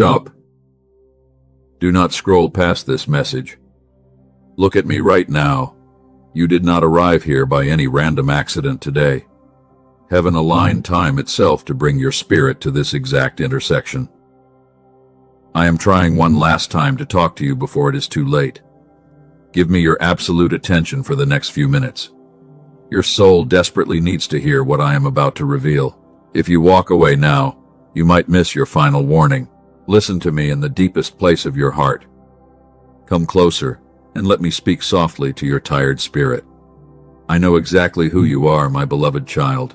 Stop. Do not scroll past this message. Look at me right now. You did not arrive here by any random accident today. Heaven aligned time itself to bring your spirit to this exact intersection. I am trying one last time to talk to you before it is too late. Give me your absolute attention for the next few minutes. Your soul desperately needs to hear what I am about to reveal. If you walk away now, you might miss your final warning. Listen to me in the deepest place of your heart. Come closer and let me speak softly to your tired spirit. I know exactly who you are, my beloved child.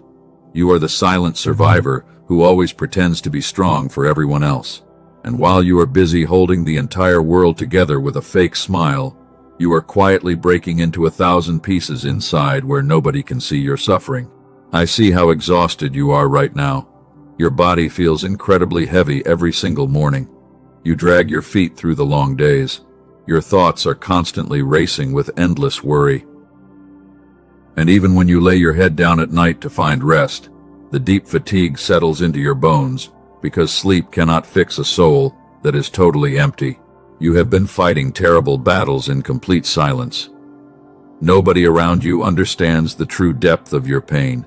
You are the silent survivor who always pretends to be strong for everyone else. And while you are busy holding the entire world together with a fake smile, you are quietly breaking into 1,000 pieces inside where nobody can see your suffering. I see how exhausted you are right now. Your body feels incredibly heavy every single morning. You drag your feet through the long days. Your thoughts are constantly racing with endless worry. And even when you lay your head down at night to find rest, the deep fatigue settles into your bones because sleep cannot fix a soul that is totally empty. You have been fighting terrible battles in complete silence. Nobody around you understands the true depth of your pain.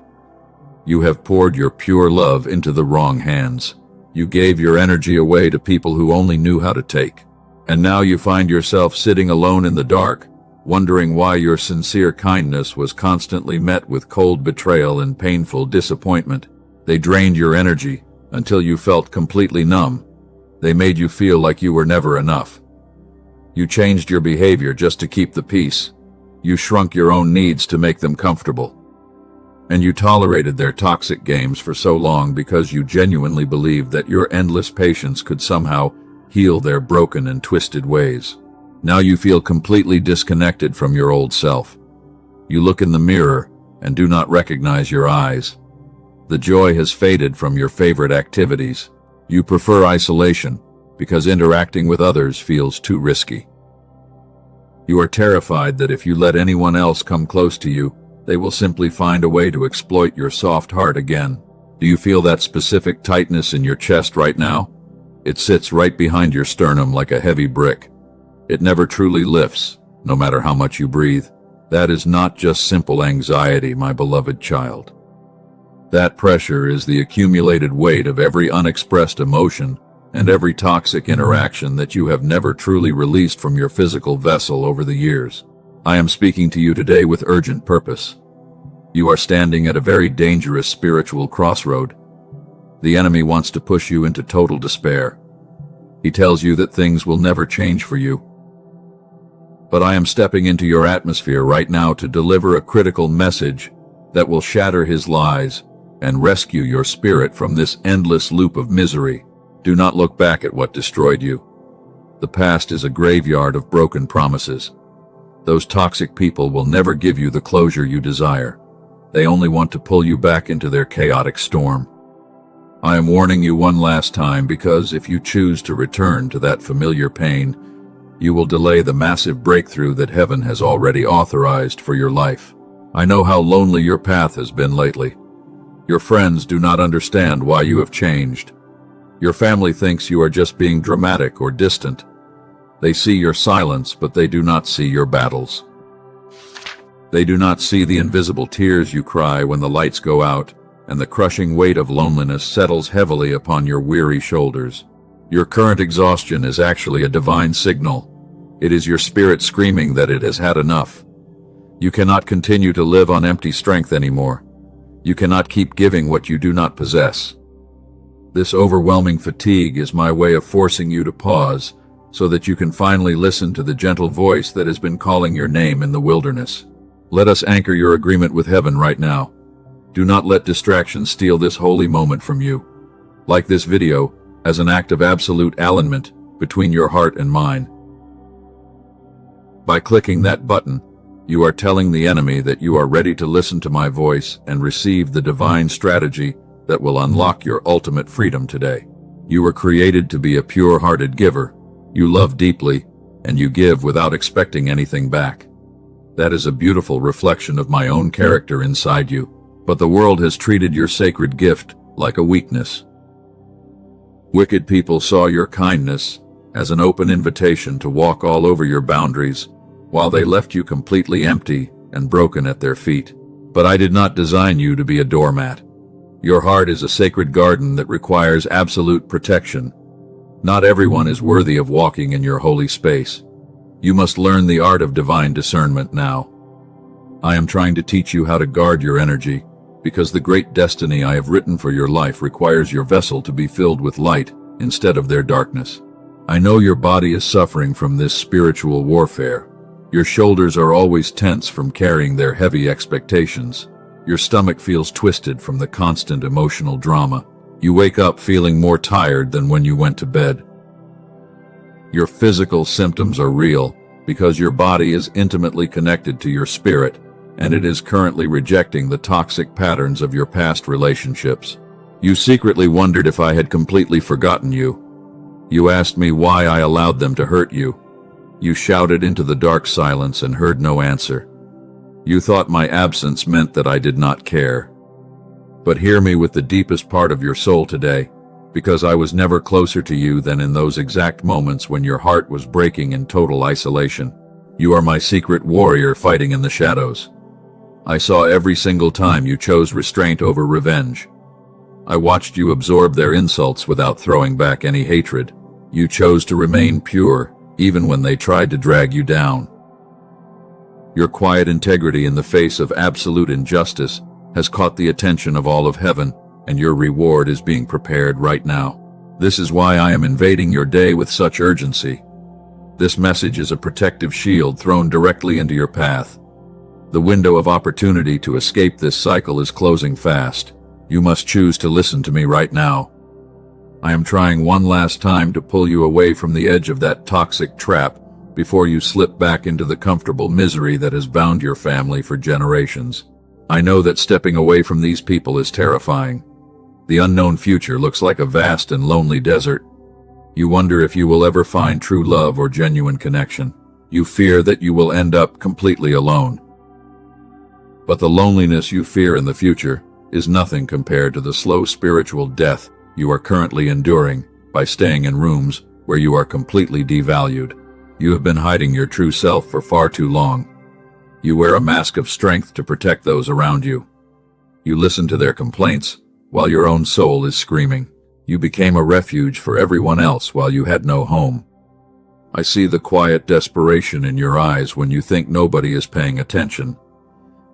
You have poured your pure love into the wrong hands. You gave your energy away to people who only knew how to take. And now you find yourself sitting alone in the dark, wondering why your sincere kindness was constantly met with cold betrayal and painful disappointment. They drained your energy until you felt completely numb. They made you feel like you were never enough. You changed your behavior just to keep the peace. You shrunk your own needs to make them comfortable. And you tolerated their toxic games for so long because you genuinely believed that your endless patience could somehow heal their broken and twisted ways. Now you feel completely disconnected from your old self. You look in the mirror and do not recognize your eyes. The joy has faded from your favorite activities. You prefer isolation because interacting with others feels too risky. You are terrified that if you let anyone else come close to you, they will simply find a way to exploit your soft heart again. Do you feel that specific tightness in your chest right now? It sits right behind your sternum like a heavy brick. It never truly lifts, no matter how much you breathe. That is not just simple anxiety, my beloved child. That pressure is the accumulated weight of every unexpressed emotion and every toxic interaction that you have never truly released from your physical vessel over the years. I am speaking to you today with urgent purpose. You are standing at a very dangerous spiritual crossroad. The enemy wants to push you into total despair. He tells you that things will never change for you. But I am stepping into your atmosphere right now to deliver a critical message that will shatter his lies and rescue your spirit from this endless loop of misery. Do not look back at what destroyed you. The past is a graveyard of broken promises. Those toxic people will never give you the closure you desire. They only want to pull you back into their chaotic storm. I am warning you one last time because if you choose to return to that familiar pain, you will delay the massive breakthrough that heaven has already authorized for your life. I know how lonely your path has been lately. Your friends do not understand why you have changed. Your family thinks you are just being dramatic or distant. They see your silence, but they do not see your battles. They do not see the invisible tears you cry when the lights go out and the crushing weight of loneliness settles heavily upon your weary shoulders. Your current exhaustion is actually a divine signal. It is your spirit screaming that it has had enough. You cannot continue to live on empty strength anymore. You cannot keep giving what you do not possess. This overwhelming fatigue is my way of forcing you to pause so that you can finally listen to the gentle voice that has been calling your name in the wilderness. Let us anchor your agreement with heaven right now. Do not let distraction steal this holy moment from you. Like this video, as an act of absolute alignment between your heart and mine. By clicking that button, you are telling the enemy that you are ready to listen to my voice and receive the divine strategy that will unlock your ultimate freedom today. You were created to be a pure-hearted giver. You love deeply, and you give without expecting anything back. That is a beautiful reflection of my own character inside you, but the world has treated your sacred gift like a weakness. Wicked people saw your kindness as an open invitation to walk all over your boundaries, while they left you completely empty and broken at their feet. But I did not design you to be a doormat. Your heart is a sacred garden that requires absolute protection. Not everyone is worthy of walking in your holy space. You must learn the art of divine discernment now. I am trying to teach you how to guard your energy, because the great destiny I have written for your life requires your vessel to be filled with light instead of their darkness. I know your body is suffering from this spiritual warfare. Your shoulders are always tense from carrying their heavy expectations. Your stomach feels twisted from the constant emotional drama. You wake up feeling more tired than when you went to bed. Your physical symptoms are real because your body is intimately connected to your spirit, and it is currently rejecting the toxic patterns of your past relationships. You secretly wondered if I had completely forgotten you. You asked me why I allowed them to hurt you. You shouted into the dark silence and heard no answer. You thought my absence meant that I did not care. But hear me with the deepest part of your soul today, because I was never closer to you than in those exact moments when your heart was breaking in total isolation. You are my secret warrior fighting in the shadows. I saw every single time you chose restraint over revenge. I watched you absorb their insults without throwing back any hatred. You chose to remain pure, even when they tried to drag you down. Your quiet integrity in the face of absolute injustice has caught the attention of all of heaven, and your reward is being prepared right now. This is why I am invading your day with such urgency. This message is a protective shield thrown directly into your path. The window of opportunity to escape this cycle is closing fast. You must choose to listen to me right now. I am trying one last time to pull you away from the edge of that toxic trap before you slip back into the comfortable misery that has bound your family for generations. I know that stepping away from these people is terrifying. The unknown future looks like a vast and lonely desert. You wonder if you will ever find true love or genuine connection. You fear that you will end up completely alone. But the loneliness you fear in the future is nothing compared to the slow spiritual death you are currently enduring by staying in rooms where you are completely devalued. You have been hiding your true self for far too long. You wear a mask of strength to protect those around you. You listen to their complaints while your own soul is screaming. You became a refuge for everyone else while you had no home. I see the quiet desperation in your eyes when you think nobody is paying attention.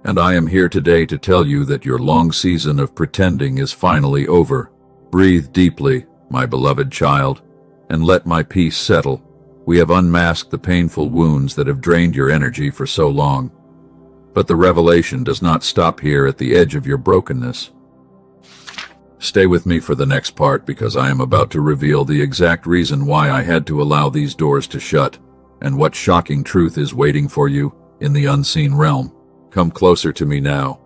And I am here today to tell you that your long season of pretending is finally over. Breathe deeply, my beloved child, and let my peace settle. We have unmasked the painful wounds that have drained your energy for so long. But the revelation does not stop here at the edge of your brokenness. Stay with me for the next part, because I am about to reveal the exact reason why I had to allow these doors to shut, and what shocking truth is waiting for you in the unseen realm. Come closer to me now.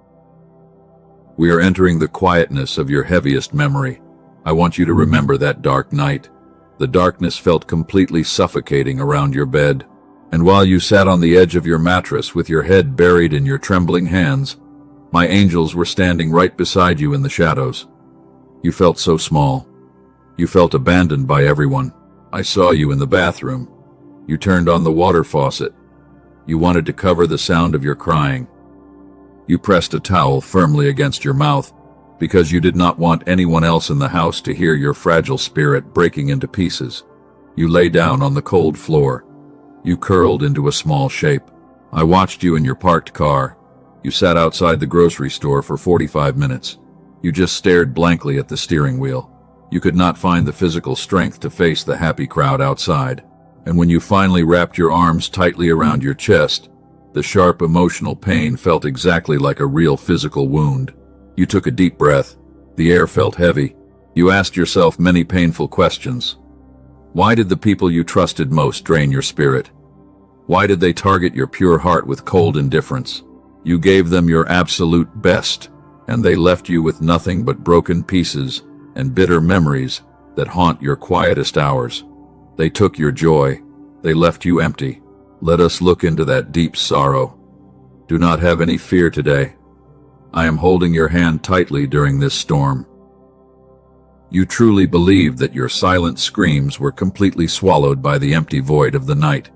We are entering the quietness of your heaviest memory. I want you to remember that dark night. The darkness felt completely suffocating around your bed, and while you sat on the edge of your mattress with your head buried in your trembling hands, my angels were standing right beside you in the shadows. You felt so small. You felt abandoned by everyone. I saw you in the bathroom. You turned on the water faucet. You wanted to cover the sound of your crying. You pressed a towel firmly against your mouth because you did not want anyone else in the house to hear your fragile spirit breaking into pieces. You lay down on the cold floor. You curled into a small shape. I watched you in your parked car. You sat outside the grocery store for 45 minutes. You just stared blankly at the steering wheel. You could not find the physical strength to face the happy crowd outside. And when you finally wrapped your arms tightly around your chest, the sharp emotional pain felt exactly like a real physical wound. You took a deep breath. The air felt heavy. You asked yourself many painful questions. Why did the people you trusted most drain your spirit? Why did they target your pure heart with cold indifference? You gave them your absolute best, and they left you with nothing but broken pieces and bitter memories that haunt your quietest hours. They took your joy. They left you empty. Let us look into that deep sorrow. Do not have any fear today. I am holding your hand tightly during this storm. You truly believed that your silent screams were completely swallowed by the empty void of the night.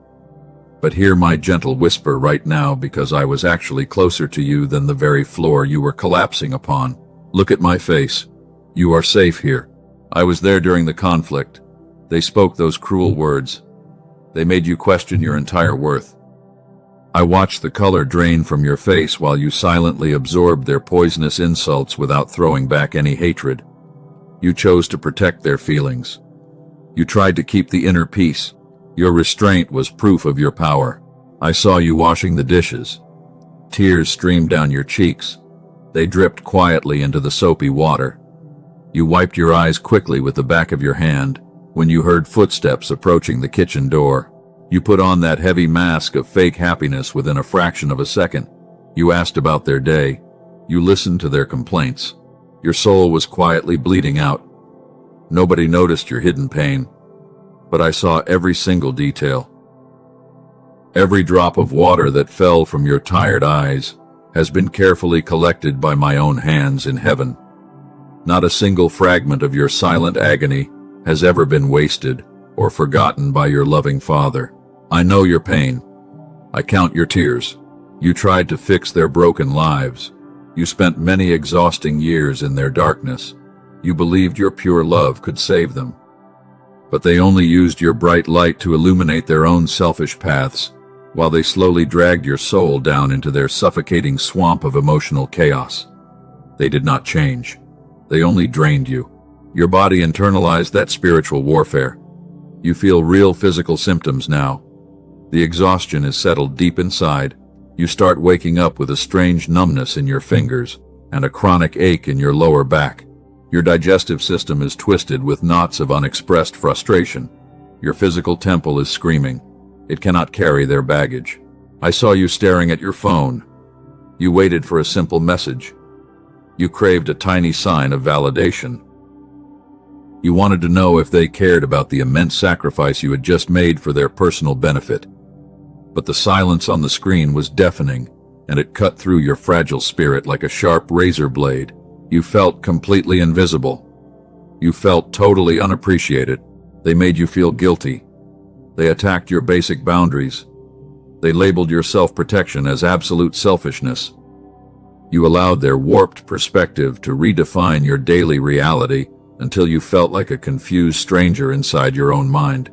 But hear my gentle whisper right now, because I was actually closer to you than the very floor you were collapsing upon. Look at my face. You are safe here. I was there during the conflict. They spoke those cruel words. They made you question your entire worth. I watched the color drain from your face while you silently absorbed their poisonous insults without throwing back any hatred. You chose to protect their feelings. You tried to keep the inner peace. Your restraint was proof of your power. I saw you washing the dishes. Tears streamed down your cheeks. They dripped quietly into the soapy water. You wiped your eyes quickly with the back of your hand when you heard footsteps approaching the kitchen door. You put on that heavy mask of fake happiness within a fraction of a second. You asked about their day. You listened to their complaints. Your soul was quietly bleeding out. Nobody noticed your hidden pain, but I saw every single detail. Every drop of water that fell from your tired eyes has been carefully collected by my own hands in heaven. Not a single fragment of your silent agony has ever been wasted or forgotten by your loving Father. I know your pain. I count your tears. You tried to fix their broken lives. You spent many exhausting years in their darkness. You believed your pure love could save them. But they only used your bright light to illuminate their own selfish paths, while they slowly dragged your soul down into their suffocating swamp of emotional chaos. They did not change. They only drained you. Your body internalized that spiritual warfare. You feel real physical symptoms now. The exhaustion is settled deep inside. You start waking up with a strange numbness in your fingers and a chronic ache in your lower back. Your digestive system is twisted with knots of unexpressed frustration. Your physical temple is screaming. It cannot carry their baggage. I saw you staring at your phone. You waited for a simple message. You craved a tiny sign of validation. You wanted to know if they cared about the immense sacrifice you had just made for their personal benefit. But the silence on the screen was deafening, and it cut through your fragile spirit like a sharp razor blade. You felt completely invisible. You felt totally unappreciated. They made you feel guilty. They attacked your basic boundaries. They labeled your self-protection as absolute selfishness. You allowed their warped perspective to redefine your daily reality until you felt like a confused stranger inside your own mind.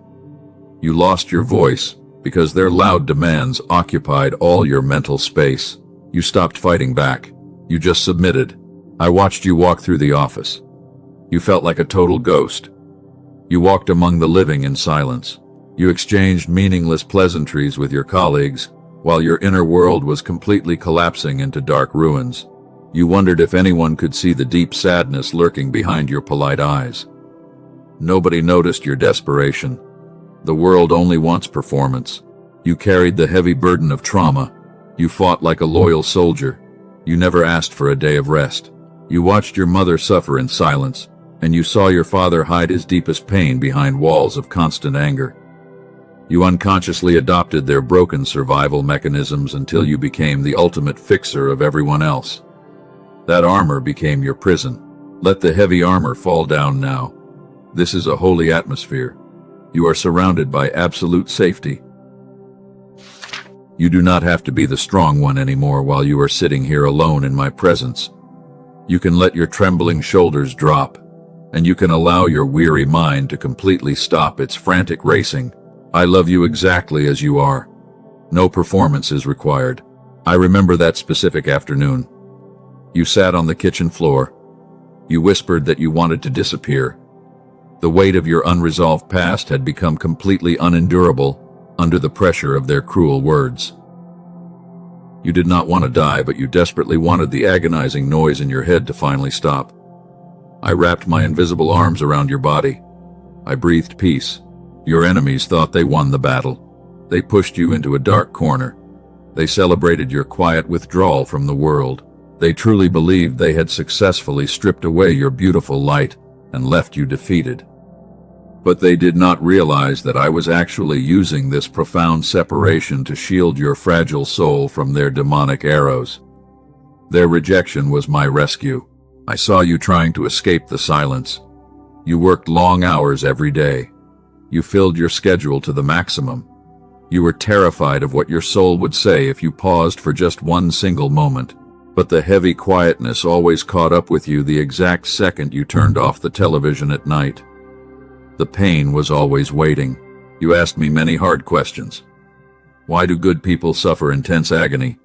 You lost your voice because their loud demands occupied all your mental space. You stopped fighting back. You just submitted. I watched you walk through the office. You felt like a total ghost. You walked among the living in silence. You exchanged meaningless pleasantries with your colleagues, while your inner world was completely collapsing into dark ruins. You wondered if anyone could see the deep sadness lurking behind your polite eyes. Nobody noticed your desperation. The world only wants performance. You carried the heavy burden of trauma. You fought like a loyal soldier. You never asked for a day of rest. You watched your mother suffer in silence, and you saw your father hide his deepest pain behind walls of constant anger. You unconsciously adopted their broken survival mechanisms until you became the ultimate fixer of everyone else. That armor became your prison. Let the heavy armor fall down now. This is a holy atmosphere. You are surrounded by absolute safety. You do not have to be the strong one anymore while you are sitting here alone in my presence. You can let your trembling shoulders drop, and you can allow your weary mind to completely stop its frantic racing. I love you exactly as you are. No performance is required. I remember that specific afternoon. You sat on the kitchen floor. You whispered that you wanted to disappear. The weight of your unresolved past had become completely unendurable under the pressure of their cruel words. You did not want to die, but you desperately wanted the agonizing noise in your head to finally stop. I wrapped my invisible arms around your body. I breathed peace. Your enemies thought they won the battle. They pushed you into a dark corner. They celebrated your quiet withdrawal from the world. They truly believed they had successfully stripped away your beautiful light and left you defeated. But they did not realize that I was actually using this profound separation to shield your fragile soul from their demonic arrows. Their rejection was my rescue. I saw you trying to escape the silence. You worked long hours every day. You filled your schedule to the maximum. You were terrified of what your soul would say if you paused for just one single moment. But the heavy quietness always caught up with you the exact second you turned off the television at night. The pain was always waiting. You asked me many hard questions. Why do good people suffer intense agony?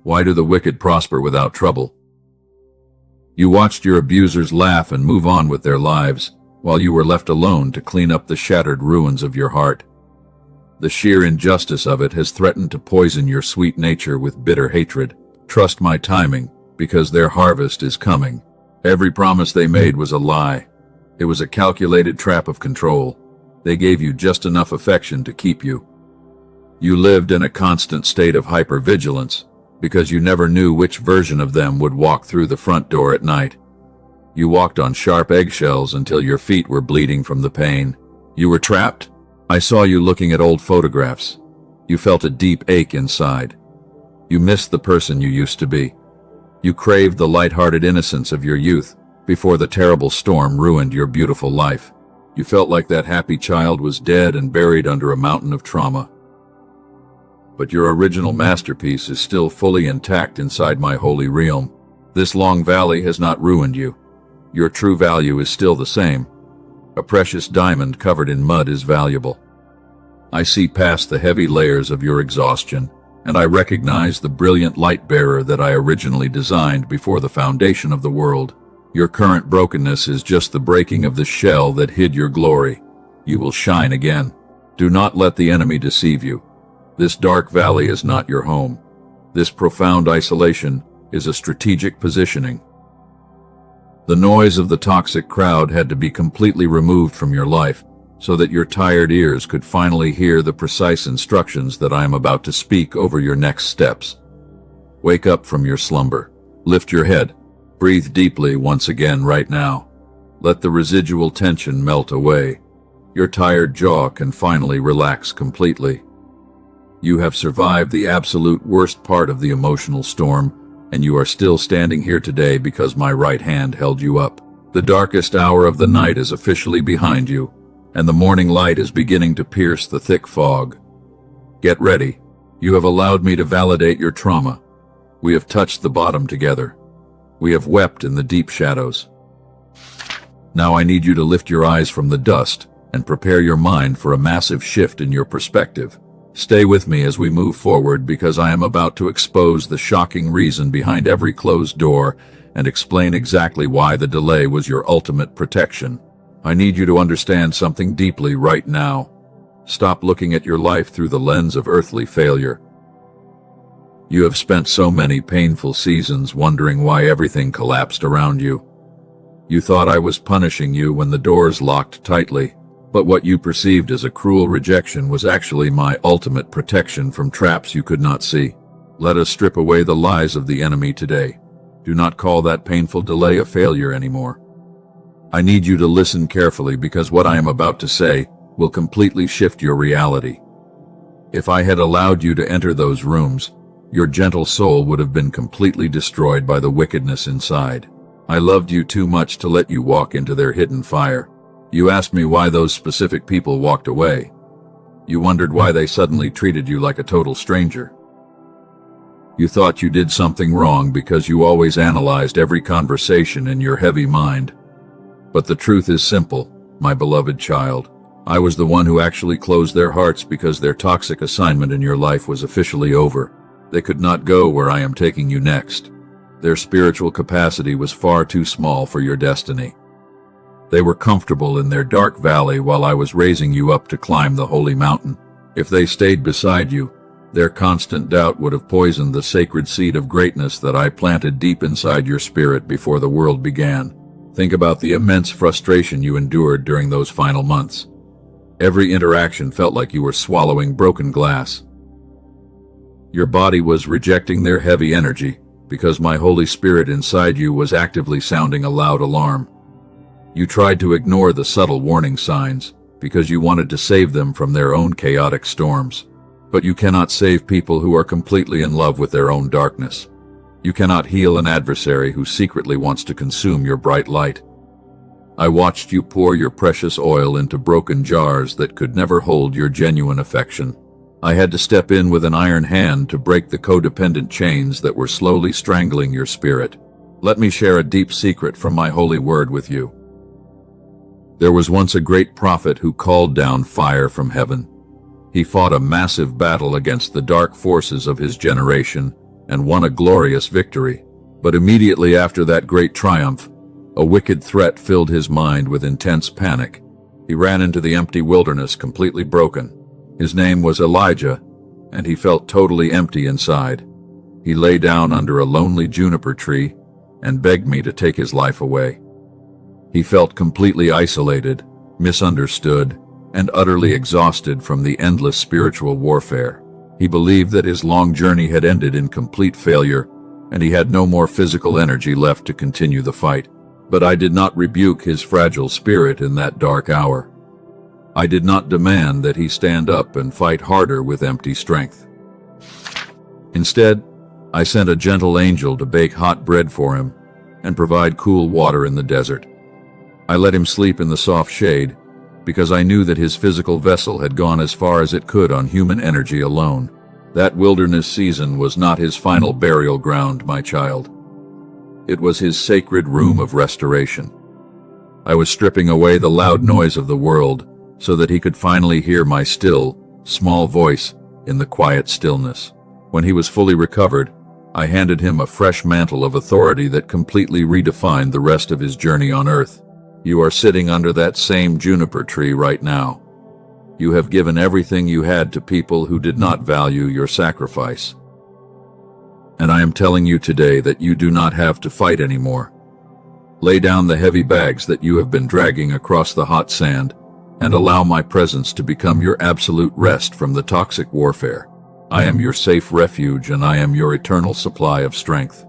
Why do the wicked prosper without trouble? You watched your abusers laugh and move on with their lives, while you were left alone to clean up the shattered ruins of your heart. The sheer injustice of it has threatened to poison your sweet nature with bitter hatred. Trust my timing, because their harvest is coming. Every promise they made was a lie. It was a calculated trap of control. They gave you just enough affection to keep you. You lived in a constant state of hypervigilance, because you never knew which version of them would walk through the front door at night. You walked on sharp eggshells until your feet were bleeding from the pain. You were trapped. I saw you looking at old photographs. You felt a deep ache inside. You missed the person you used to be. You craved the light-hearted innocence of your youth before the terrible storm ruined your beautiful life. You felt like that happy child was dead and buried under a mountain of trauma. But your original masterpiece is still fully intact inside my holy realm. This long valley has not ruined you. Your true value is still the same. A precious diamond covered in mud is valuable. I see past the heavy layers of your exhaustion, and I recognize the brilliant light bearer that I originally designed before the foundation of the world. Your current brokenness is just the breaking of the shell that hid your glory. You will shine again. Do not let the enemy deceive you. This dark valley is not your home. This profound isolation is a strategic positioning. The noise of the toxic crowd had to be completely removed from your life, so that your tired ears could finally hear the precise instructions that I am about to speak over your next steps. Wake up from your slumber. Lift your head. Breathe deeply once again right now. Let the residual tension melt away. Your tired jaw can finally relax completely. You have survived the absolute worst part of the emotional storm, and you are still standing here today because my right hand held you up. The darkest hour of the night is officially behind you, and the morning light is beginning to pierce the thick fog. Get ready. You have allowed me to validate your trauma. We have touched the bottom together. We have wept in the deep shadows. Now I need you to lift your eyes from the dust and prepare your mind for a massive shift in your perspective. Stay with me as we move forward, because I am about to expose the shocking reason behind every closed door and explain exactly why the delay was your ultimate protection. I need you to understand something deeply right now. Stop looking at your life through the lens of earthly failure. You have spent so many painful seasons wondering why everything collapsed around you. You thought I was punishing you when the doors locked tightly, but what you perceived as a cruel rejection was actually my ultimate protection from traps you could not see. Let us strip away the lies of the enemy today. Do not call that painful delay a failure anymore. I need you to listen carefully, because what I am about to say will completely shift your reality. If I had allowed you to enter those rooms, your gentle soul would have been completely destroyed by the wickedness inside. I loved you too much to let you walk into their hidden fire. You asked me why those specific people walked away. You wondered why they suddenly treated you like a total stranger. You thought you did something wrong because you always analyzed every conversation in your heavy mind. But the truth is simple, my beloved child. I was the one who actually closed their hearts because their toxic assignment in your life was officially over. They could not go where I am taking you next. Their spiritual capacity was far too small for your destiny. They were comfortable in their dark valley while I was raising you up to climb the holy mountain. If they stayed beside you, their constant doubt would have poisoned the sacred seed of greatness that I planted deep inside your spirit before the world began. Think about the immense frustration you endured during those final months. Every interaction felt like you were swallowing broken glass. Your body was rejecting their heavy energy because my Holy Spirit inside you was actively sounding a loud alarm. You tried to ignore the subtle warning signs because you wanted to save them from their own chaotic storms. But you cannot save people who are completely in love with their own darkness. You cannot heal an adversary who secretly wants to consume your bright light. I watched you pour your precious oil into broken jars that could never hold your genuine affection. I had to step in with an iron hand to break the codependent chains that were slowly strangling your spirit. Let me share a deep secret from my holy word with you. There was once a great prophet who called down fire from heaven. He fought a massive battle against the dark forces of his generation and won a glorious victory. But immediately after that great triumph, a wicked threat filled his mind with intense panic. He ran into the empty wilderness completely broken. His name was Elijah, and he felt totally empty inside. He lay down under a lonely juniper tree and begged me to take his life away. He felt completely isolated, misunderstood, and utterly exhausted from the endless spiritual warfare. He believed that his long journey had ended in complete failure, and he had no more physical energy left to continue the fight. But I did not rebuke his fragile spirit in that dark hour. I did not demand that he stand up and fight harder with empty strength. Instead, I sent a gentle angel to bake hot bread for him and provide cool water in the desert. I let him sleep in the soft shade because I knew that his physical vessel had gone as far as it could on human energy alone. That wilderness season was not his final burial ground, my child. It was his sacred room of restoration. I was stripping away the loud noise of the world so that he could finally hear my still, small voice in the quiet stillness. When he was fully recovered, I handed him a fresh mantle of authority that completely redefined the rest of his journey on earth. You are sitting under that same juniper tree right now. You have given everything you had to people who did not value your sacrifice. And I am telling you today that you do not have to fight anymore. Lay down the heavy bags that you have been dragging across the hot sand and allow my presence to become your absolute rest from the toxic warfare. I am your safe refuge and I am your eternal supply of strength.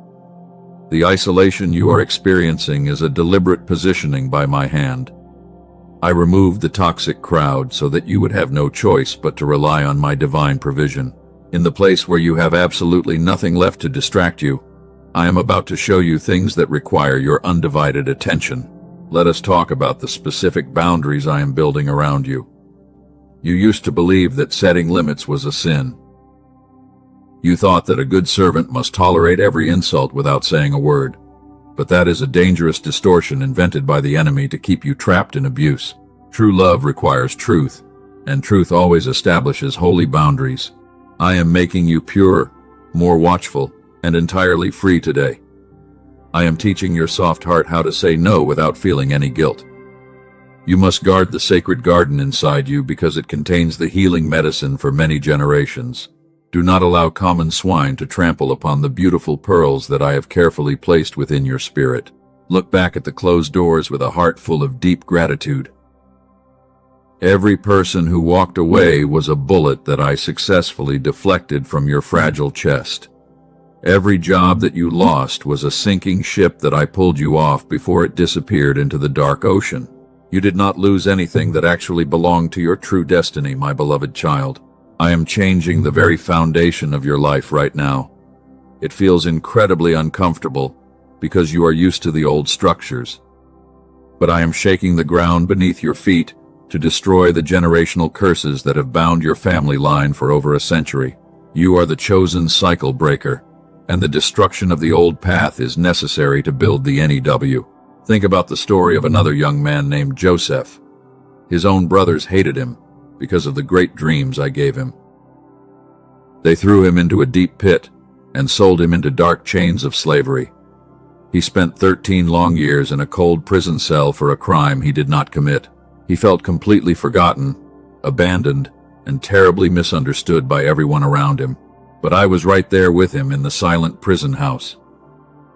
The isolation you are experiencing is a deliberate positioning by my hand. I removed the toxic crowd so that you would have no choice but to rely on my divine provision. In the place where you have absolutely nothing left to distract you, I am about to show you things that require your undivided attention. Let us talk about the specific boundaries I am building around you. You used to believe that setting limits was a sin. You thought that a good servant must tolerate every insult without saying a word. But that is a dangerous distortion invented by the enemy to keep you trapped in abuse. True love requires truth, and truth always establishes holy boundaries. I am making you pure, more watchful, and entirely free today. I am teaching your soft heart how to say no without feeling any guilt. You must guard the sacred garden inside you because it contains the healing medicine for many generations. Do not allow common swine to trample upon the beautiful pearls that I have carefully placed within your spirit. Look back at the closed doors with a heart full of deep gratitude. Every person who walked away was a bullet that I successfully deflected from your fragile chest. Every job that you lost was a sinking ship that I pulled you off before it disappeared into the dark ocean. You did not lose anything that actually belonged to your true destiny, my beloved child. I am changing the very foundation of your life right now. It feels incredibly uncomfortable because you are used to the old structures. But I am shaking the ground beneath your feet to destroy the generational curses that have bound your family line for over a century. You are the chosen cycle breaker, and the destruction of the old path is necessary to build the NEW. Think about the story of another young man named Joseph. His own brothers hated him because of the great dreams I gave him. They threw him into a deep pit and sold him into dark chains of slavery. He spent 13 long years in a cold prison cell for a crime he did not commit. He felt completely forgotten, abandoned, and terribly misunderstood by everyone around him. But I was right there with him in the silent prison house.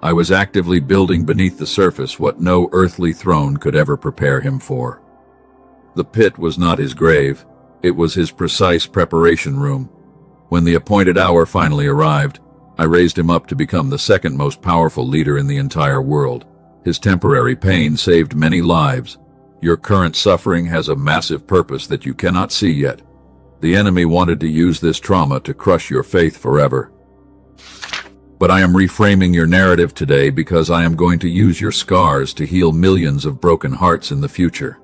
I was actively building beneath the surface what no earthly throne could ever prepare him for. The pit was not his grave, it was his precise preparation room. When the appointed hour finally arrived, I raised him up to become the second most powerful leader in the entire world. His temporary pain saved many lives. Your current suffering has a massive purpose that you cannot see yet. The enemy wanted to use this trauma to crush your faith forever. But I am reframing your narrative today because I am going to use your scars to heal millions of broken hearts in the future.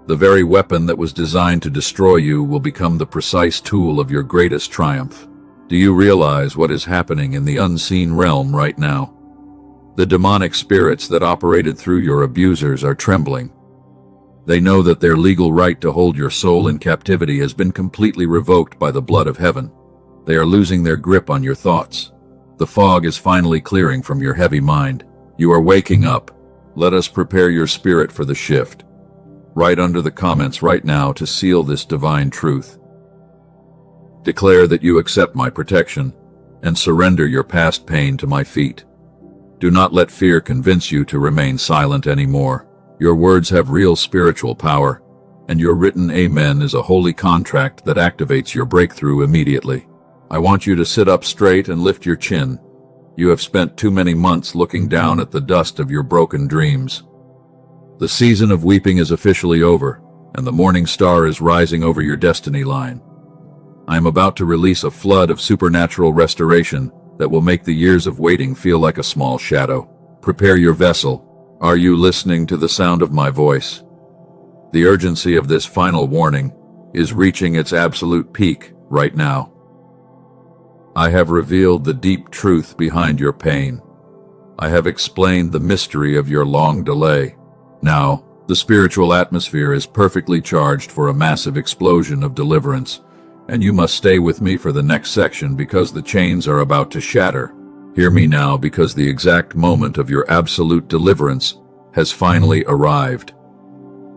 The very weapon that was designed to destroy you will become the precise tool of your greatest triumph. Do you realize what is happening in the unseen realm right now? The demonic spirits that operated through your abusers are trembling. They know that their legal right to hold your soul in captivity has been completely revoked by the blood of heaven. They are losing their grip on your thoughts. The fog is finally clearing from your heavy mind. You are waking up. Let us prepare your spirit for the shift. Write under the comments right now to seal this divine truth. Declare that you accept my protection and surrender your past pain to my feet. Do not let fear convince you to remain silent anymore. Your words have real spiritual power, and your written amen is a holy contract that activates your breakthrough immediately. I want you to sit up straight and lift your chin. You have spent too many months looking down at the dust of your broken dreams. The season of weeping is officially over, and the morning star is rising over your destiny line. I am about to release a flood of supernatural restoration that will make the years of waiting feel like a small shadow. Prepare your vessel. Are you listening to the sound of my voice? The urgency of this final warning is reaching its absolute peak right now. I have revealed the deep truth behind your pain. I have explained the mystery of your long delay. Now, the spiritual atmosphere is perfectly charged for a massive explosion of deliverance, and you must stay with me for the next section because the chains are about to shatter. Hear me now, because the exact moment of your absolute deliverance has finally arrived.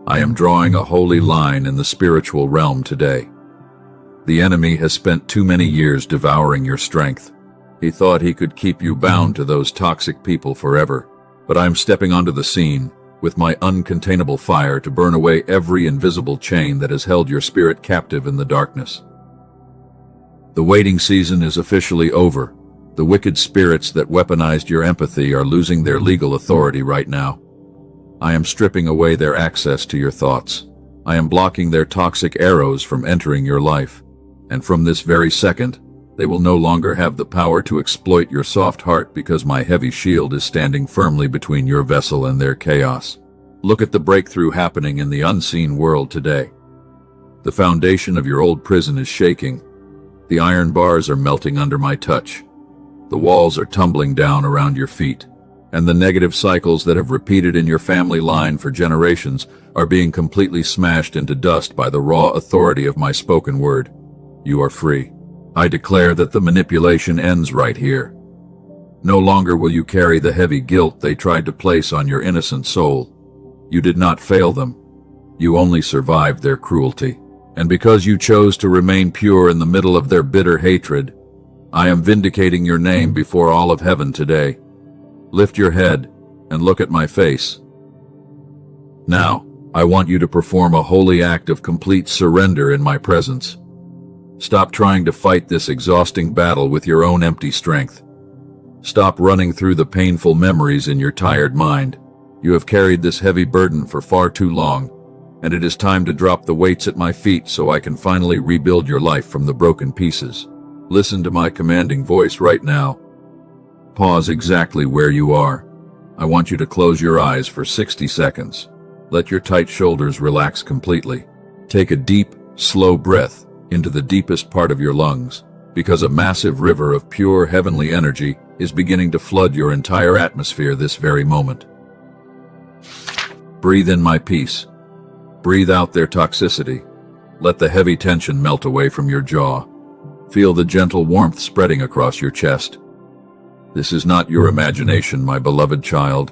I am drawing a holy line in the spiritual realm today. The enemy has spent too many years devouring your strength. He thought he could keep you bound to those toxic people forever. But I am stepping onto the scene with my uncontainable fire to burn away every invisible chain that has held your spirit captive in the darkness. The waiting season is officially over. The wicked spirits that weaponized your empathy are losing their legal authority right now. I am stripping away their access to your thoughts. I am blocking their toxic arrows from entering your life. And from this very second, they will no longer have the power to exploit your soft heart because my heavy shield is standing firmly between your vessel and their chaos. Look at the breakthrough happening in the unseen world today. The foundation of your old prison is shaking. The iron bars are melting under my touch. The walls are tumbling down around your feet, and the negative cycles that have repeated in your family line for generations are being completely smashed into dust by the raw authority of my spoken word. You are free. I declare that the manipulation ends right here. No longer will you carry the heavy guilt they tried to place on your innocent soul. You did not fail them. You only survived their cruelty. And because you chose to remain pure in the middle of their bitter hatred, I am vindicating your name before all of heaven today. Lift your head and look at my face. Now, I want you to perform a holy act of complete surrender in my presence. Stop trying to fight this exhausting battle with your own empty strength. Stop running through the painful memories in your tired mind. You have carried this heavy burden for far too long, and it is time to drop the weights at my feet so I can finally rebuild your life from the broken pieces. Listen to my commanding voice right now. Pause exactly where you are. I want you to close your eyes for 60 seconds. Let your tight shoulders relax completely. Take a deep, slow breath into the deepest part of your lungs, because a massive river of pure heavenly energy is beginning to flood your entire atmosphere this very moment. Breathe in my peace. Breathe out their toxicity. Let the heavy tension melt away from your jaw. Feel the gentle warmth spreading across your chest. This is not your imagination, my beloved child.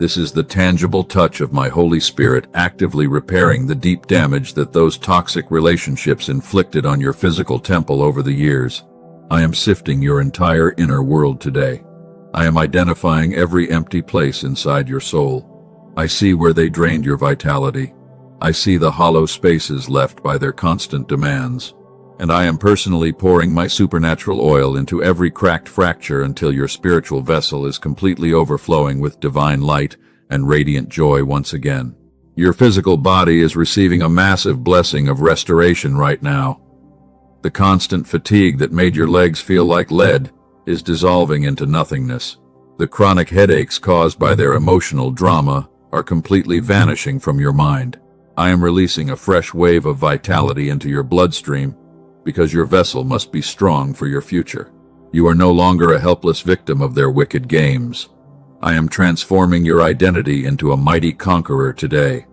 This is the tangible touch of my Holy Spirit actively repairing the deep damage that those toxic relationships inflicted on your physical temple over the years. I am sifting your entire inner world today. I am identifying every empty place inside your soul. I see where they drained your vitality. I see the hollow spaces left by their constant demands. And I am personally pouring my supernatural oil into every cracked fracture until your spiritual vessel is completely overflowing with divine light and radiant joy once again. Your physical body is receiving a massive blessing of restoration right now. The constant fatigue that made your legs feel like lead is dissolving into nothingness. The chronic headaches caused by their emotional drama are completely vanishing from your mind. I am releasing a fresh wave of vitality into your bloodstream because your vessel must be strong for your future. You are no longer a helpless victim of their wicked games. I am transforming your identity into a mighty conqueror today.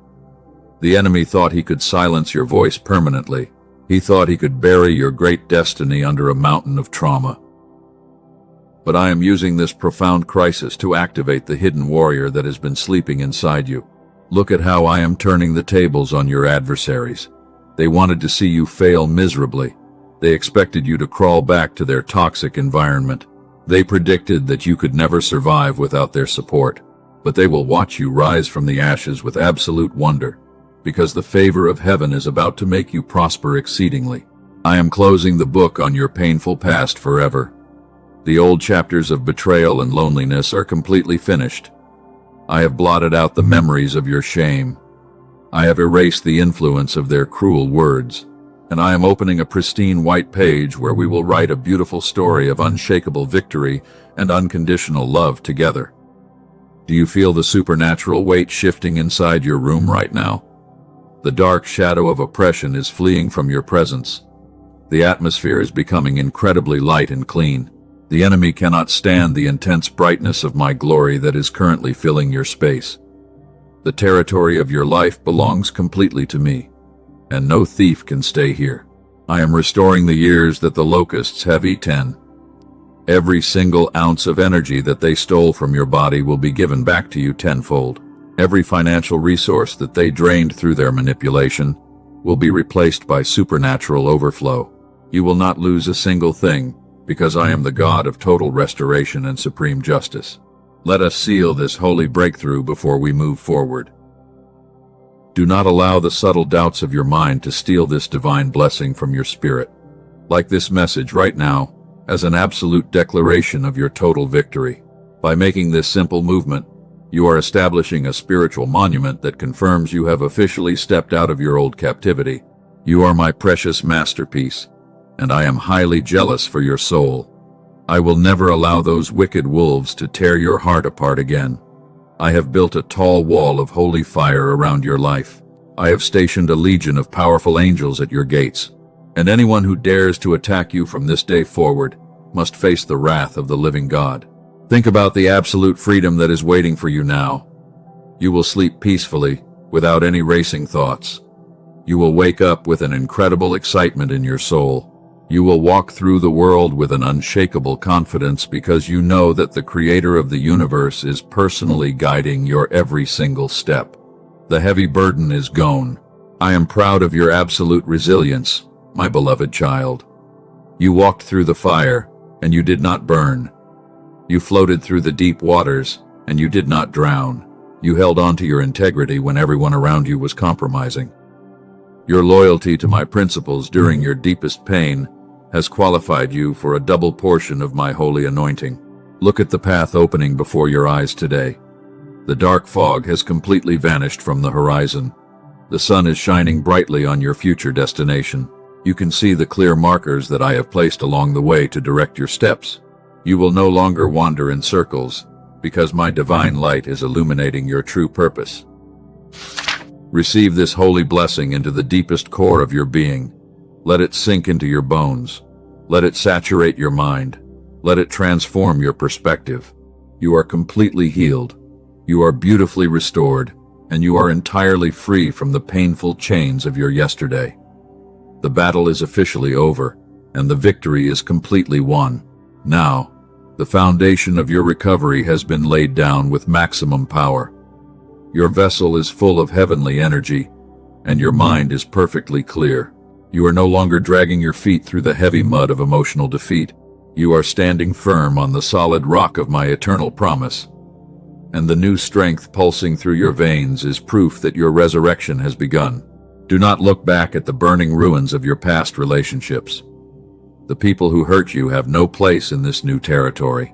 The enemy thought he could silence your voice permanently. He thought he could bury your great destiny under a mountain of trauma. But I am using this profound crisis to activate the hidden warrior that has been sleeping inside you. Look at how I am turning the tables on your adversaries. They wanted to see you fail miserably. They expected you to crawl back to their toxic environment. They predicted that you could never survive without their support. But they will watch you rise from the ashes with absolute wonder, because the favor of heaven is about to make you prosper exceedingly. I am closing the book on your painful past forever. The old chapters of betrayal and loneliness are completely finished. I have blotted out the memories of your shame. I have erased the influence of their cruel words, and I am opening a pristine white page where we will write a beautiful story of unshakable victory and unconditional love together. Do you feel the supernatural weight shifting inside your room right now? The dark shadow of oppression is fleeing from your presence. The atmosphere is becoming incredibly light and clean. The enemy cannot stand the intense brightness of my glory that is currently filling your space. The territory of your life belongs completely to me, and no thief can stay here. I am restoring the years that the locusts have eaten. Every single ounce of energy that they stole from your body will be given back to you tenfold. Every financial resource that they drained through their manipulation will be replaced by supernatural overflow. You will not lose a single thing, because I am the God of total restoration and supreme justice. Let us seal this holy breakthrough before we move forward. Do not allow the subtle doubts of your mind to steal this divine blessing from your spirit. Like this message right now, as an absolute declaration of your total victory. By making this simple movement, you are establishing a spiritual monument that confirms you have officially stepped out of your old captivity. You are my precious masterpiece, and I am highly jealous for your soul. I will never allow those wicked wolves to tear your heart apart again. I have built a tall wall of holy fire around your life. I have stationed a legion of powerful angels at your gates, and anyone who dares to attack you from this day forward must face the wrath of the living God. Think about the absolute freedom that is waiting for you now. You will sleep peacefully, without any racing thoughts. You will wake up with an incredible excitement in your soul. You will walk through the world with an unshakable confidence because you know that the Creator of the universe is personally guiding your every single step. The heavy burden is gone. I am proud of your absolute resilience, my beloved child. You walked through the fire, and you did not burn. You floated through the deep waters, and you did not drown. You held on to your integrity when everyone around you was compromising. Your loyalty to my principles during your deepest pain has qualified you for a double portion of my holy anointing. Look at the path opening before your eyes today. The dark fog has completely vanished from the horizon. The sun is shining brightly on your future destination. You can see the clear markers that I have placed along the way to direct your steps. You will no longer wander in circles, because my divine light is illuminating your true purpose. Receive this holy blessing into the deepest core of your being. Let it sink into your bones. Let it saturate your mind. Let it transform your perspective. You are completely healed. You are beautifully restored, and you are entirely free from the painful chains of your yesterday. The battle is officially over, and the victory is completely won. Now, the foundation of your recovery has been laid down with maximum power. Your vessel is full of heavenly energy, and your mind is perfectly clear. You are no longer dragging your feet through the heavy mud of emotional defeat. You are standing firm on the solid rock of my eternal promise. And the new strength pulsing through your veins is proof that your resurrection has begun. Do not look back at the burning ruins of your past relationships. The people who hurt you have no place in this new territory.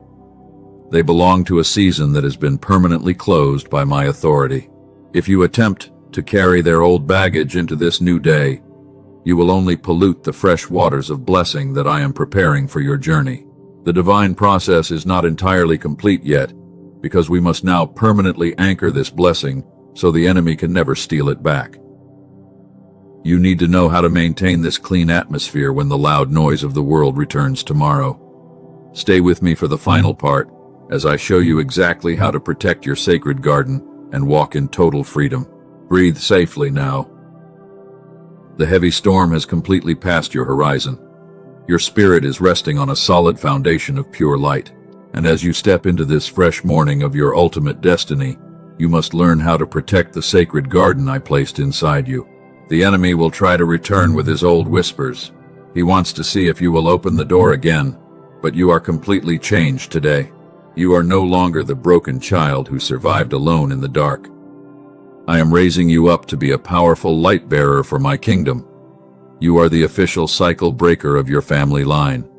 They belong to a season that has been permanently closed by my authority. If you attempt to carry their old baggage into this new day, you will only pollute the fresh waters of blessing that I am preparing for your journey. The divine process is not entirely complete yet, because we must now permanently anchor this blessing so the enemy can never steal it back. You need to know how to maintain this clean atmosphere when the loud noise of the world returns tomorrow. Stay with me for the final part, as I show you exactly how to protect your sacred garden and walk in total freedom. Breathe safely now. The heavy storm has completely passed your horizon. Your spirit is resting on a solid foundation of pure light, and as you step into this fresh morning of your ultimate destiny, you must learn how to protect the sacred garden I placed inside you. The enemy will try to return with his old whispers. He wants to see if you will open the door again, but you are completely changed today. You are no longer the broken child who survived alone in the dark. I am raising you up to be a powerful light bearer for my kingdom. You are the official cycle breaker of your family line.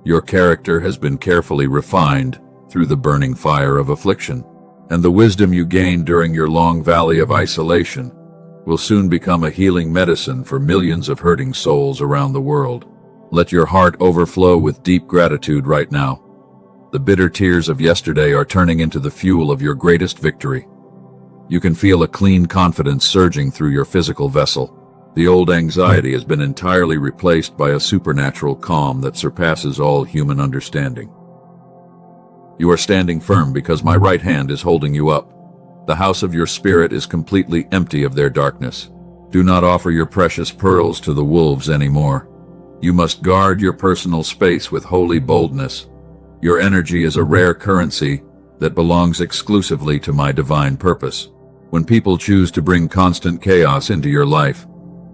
Your character has been carefully refined through the burning fire of affliction, and the wisdom you gained during your long valley of isolation will soon become a healing medicine for millions of hurting souls around the world. Let your heart overflow with deep gratitude right now. The bitter tears of yesterday are turning into the fuel of your greatest victory. You can feel a clean confidence surging through your physical vessel. The old anxiety has been entirely replaced by a supernatural calm that surpasses all human understanding. You are standing firm because my right hand is holding you up. The house of your spirit is completely empty of their darkness. Do not offer your precious pearls to the wolves anymore. You must guard your personal space with holy boldness. Your energy is a rare currency that belongs exclusively to my divine purpose. When people choose to bring constant chaos into your life,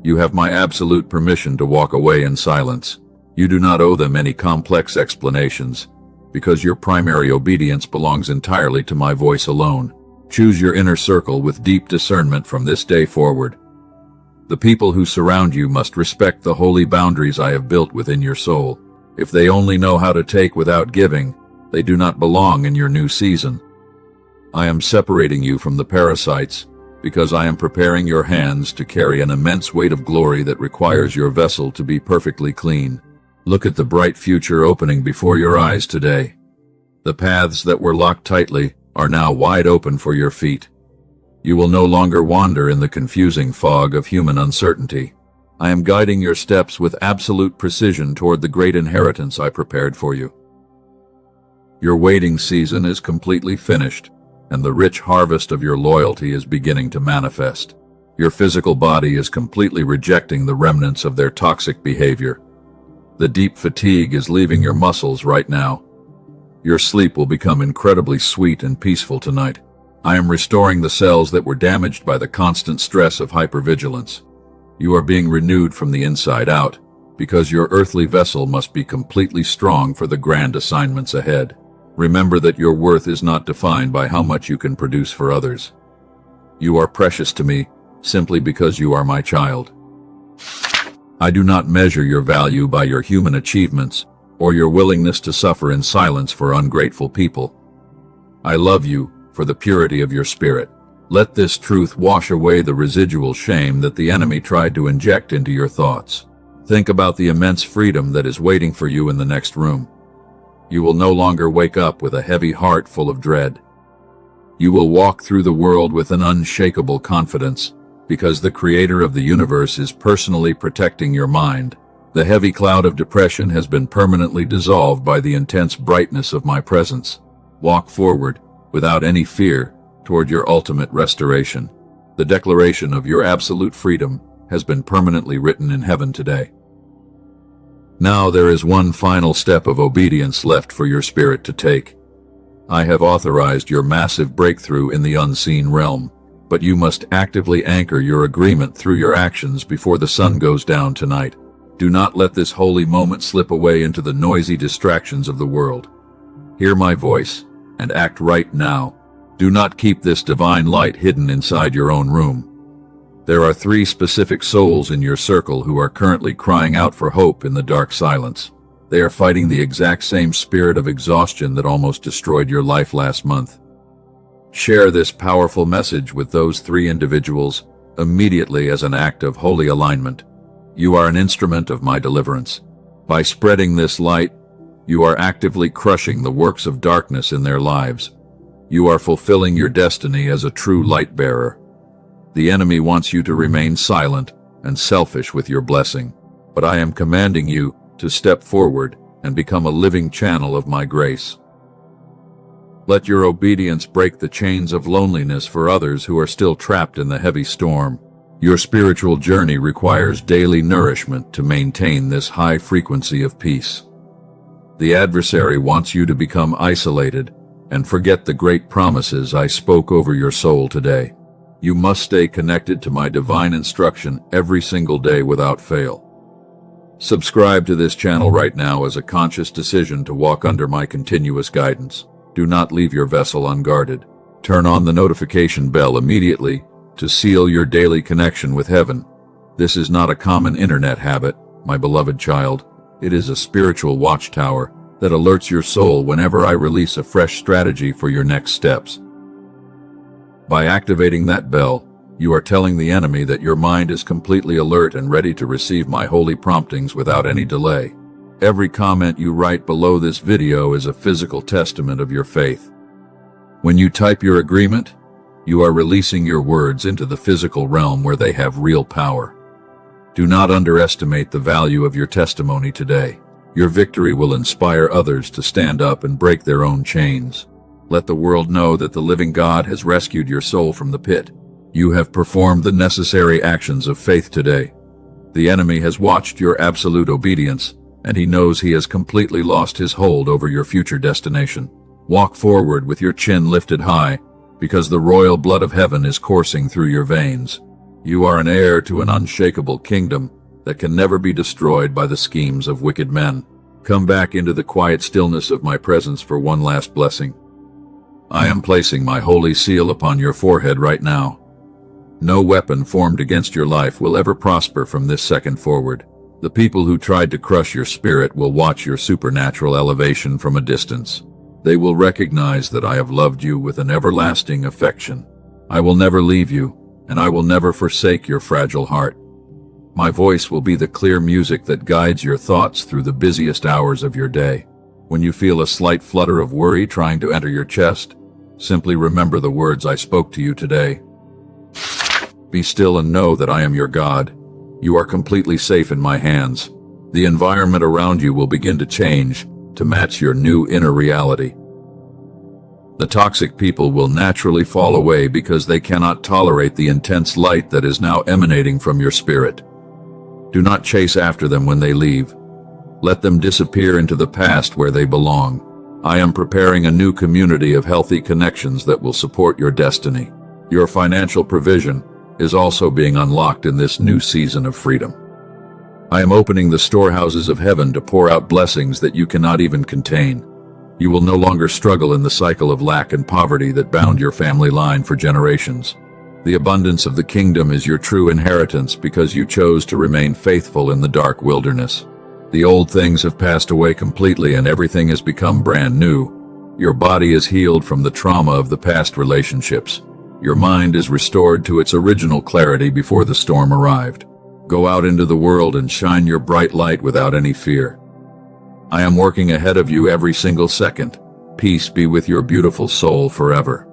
you have my absolute permission to walk away in silence. You do not owe them any complex explanations, because your primary obedience belongs entirely to my voice alone. Choose your inner circle with deep discernment from this day forward. The people who surround you must respect the holy boundaries I have built within your soul. If they only know how to take without giving, they do not belong in your new season. I am separating you from the parasites, because I am preparing your hands to carry an immense weight of glory that requires your vessel to be perfectly clean. Look at the bright future opening before your eyes today. The paths that were locked tightly are now wide open for your feet. You will no longer wander in the confusing fog of human uncertainty. I am guiding your steps with absolute precision toward the great inheritance I prepared for you. Your waiting season is completely finished, and the rich harvest of your loyalty is beginning to manifest. Your physical body is completely rejecting the remnants of their toxic behavior. The deep fatigue is leaving your muscles right now. Your sleep will become incredibly sweet and peaceful tonight. I am restoring the cells that were damaged by the constant stress of hypervigilance. You are being renewed from the inside out, because your earthly vessel must be completely strong for the grand assignments ahead. Remember that your worth is not defined by how much you can produce for others. You are precious to me simply because you are my child. I do not measure your value by your human achievements or your willingness to suffer in silence for ungrateful people. I love you for the purity of your spirit. Let this truth wash away the residual shame that the enemy tried to inject into your thoughts. Think about the immense freedom that is waiting for you in the next room. You will no longer wake up with a heavy heart full of dread. You will walk through the world with an unshakable confidence, because the Creator of the universe is personally protecting your mind. The heavy cloud of depression has been permanently dissolved by the intense brightness of my presence. Walk forward, without any fear, toward your ultimate restoration. The declaration of your absolute freedom has been permanently written in heaven today. Now there is one final step of obedience left for your spirit to take. I have authorized your massive breakthrough in the unseen realm, but you must actively anchor your agreement through your actions before the sun goes down tonight. Do not let this holy moment slip away into the noisy distractions of the world. Hear my voice and act right now. Do not keep this divine light hidden inside your own room. There are 3 specific souls in your circle who are currently crying out for hope in the dark silence. They are fighting the exact same spirit of exhaustion that almost destroyed your life last month. Share this powerful message with those 3 individuals immediately as an act of holy alignment. You are an instrument of my deliverance. By spreading this light, You are actively crushing the works of darkness in their lives. You are fulfilling your destiny as a true light bearer. The enemy wants you to remain silent and selfish with your blessing, but I am commanding you to step forward and become a living channel of my grace. Let your obedience break the chains of loneliness for others who are still trapped in the heavy storm. Your spiritual journey requires daily nourishment to maintain this high frequency of peace. The adversary wants you to become isolated and forget the great promises I spoke over your soul today. You must stay connected to my divine instruction every single day without fail. Subscribe to this channel right now as a conscious decision to walk under my continuous guidance. Do not leave your vessel unguarded. Turn on the notification bell immediately to seal your daily connection with heaven. This is not a common internet habit, my beloved child. It is a spiritual watchtower that alerts your soul whenever I release a fresh strategy for your next steps. By activating that bell, you are telling the enemy that your mind is completely alert and ready to receive my holy promptings without any delay. Every comment you write below this video is a physical testament of your faith. When you type your agreement, you are releasing your words into the physical realm where they have real power. Do not underestimate the value of your testimony today. Your victory will inspire others to stand up and break their own chains. Let the world know that the living God has rescued your soul from the pit. You have performed the necessary actions of faith today. The enemy has watched your absolute obedience, and he knows he has completely lost his hold over your future destination. Walk forward with your chin lifted high, because the royal blood of heaven is coursing through your veins. You are an heir to an unshakable kingdom that can never be destroyed by the schemes of wicked men. Come back into the quiet stillness of my presence for one last blessing. I am placing my holy seal upon your forehead right now. No weapon formed against your life will ever prosper from this second forward. The people who tried to crush your spirit will watch your supernatural elevation from a distance. They will recognize that I have loved you with an everlasting affection. I will never leave you, and I will never forsake your fragile heart. My voice will be the clear music that guides your thoughts through the busiest hours of your day. When you feel a slight flutter of worry trying to enter your chest, simply remember the words I spoke to you today. Be still and know that I am your God. You are completely safe in my hands. The environment around you will begin to change to match your new inner reality. The toxic people will naturally fall away because they cannot tolerate the intense light that is now emanating from your spirit. Do not chase after them when they leave. Let them disappear into the past where they belong. I am preparing a new community of healthy connections that will support your destiny. Your financial provision is also being unlocked in this new season of freedom. I am opening the storehouses of heaven to pour out blessings that you cannot even contain. You will no longer struggle in the cycle of lack and poverty that bound your family line for generations. The abundance of the kingdom is your true inheritance because you chose to remain faithful in the dark wilderness. The old things have passed away completely and everything has become brand new. Your body is healed from the trauma of the past relationships. Your mind is restored to its original clarity before the storm arrived. Go out into the world and shine your bright light without any fear. I am working ahead of you every single second. Peace be with your beautiful soul forever.